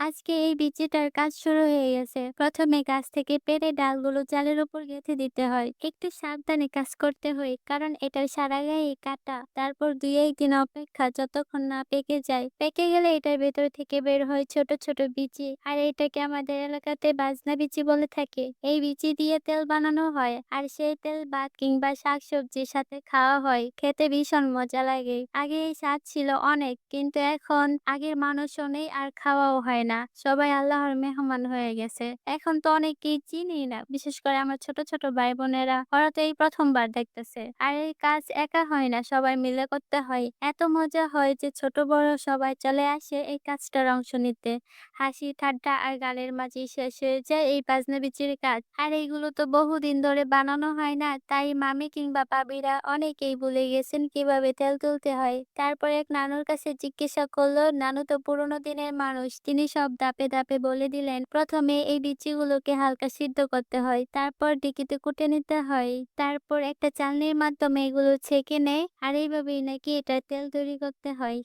আজকে এই বিচিটার কাজ শুরু হয়ে গেছে। প্রথমে গাছ থেকে পেড়ে ডালগুলো চালের উপর গেঁথে দিতে হয়। একটু সাবধানে কাজ করতে হয় কারণ এটার সারা গায়ে কাটা। তারপর ২-১ দিন অপেক্ষা যতক্ষণ না পেকে যায়। পেকে গেলে এটার ভেতর থেকে বের হয় ছোট ছোট বিচি, আর এটাকে আমাদের এলাকাতে বাজনা বিচি বলে থাকে। এই বিচি দিয়ে তেল বানানো হয়, আর সেই তেল ভাত কিংবা শাকসবজির সাথে খাওয়া হয়। খেতে ভীষণ মজা লাগে। আগে এই স্বাদ ছিল অনেক, কিন্তু এখন আগের মানুষও নেই আর খাওয়াও হয় না। সবাই আল্লাহর মেহমান হয়ে গেছে। এখন তো অনেকেই চিনি না। বিশেষ করে আমার ছোট ছোট ভাই বোনেরা, ওরা তো এই প্রথমবার দেখতেছে। আর এই কাজ একা হয় না, সবাই মিলে করতে হয়। এত মজা হয় যে ছোট বড় সবাই চলে আসে এই কাজটার অংশ নিতে। হাসি ঠাট্টা আর গানের মাঝেই শেষ হয়ে যায় এই বাজনা বিচির কাজ। আর এইগুলো তো বহুদিন ধরে বানানো হয় না, তাই মামি কিংবা ভাবিরা অনেকেই ভুলে গেছেন কিভাবে তেল তুলতে হয়। তারপর এক নানুর কাছে জিজ্ঞাসা করলো, নানু তো পুরোনো দিনের মানুষ, তিনি সব ধাপে ধাপে বলে দিলেন। প্রথমে এই বিচিগুলোকে হালকা সিদ্ধ করতে হয়, তারপর ঢেঁকিতে কুটে নিতে হয়, তারপর একটা চালনির মাধ্যমে এগুলো ছেঁকে নেয়, আর এইভাবেই নাকি এটা তেল তৈরি করতে হয়।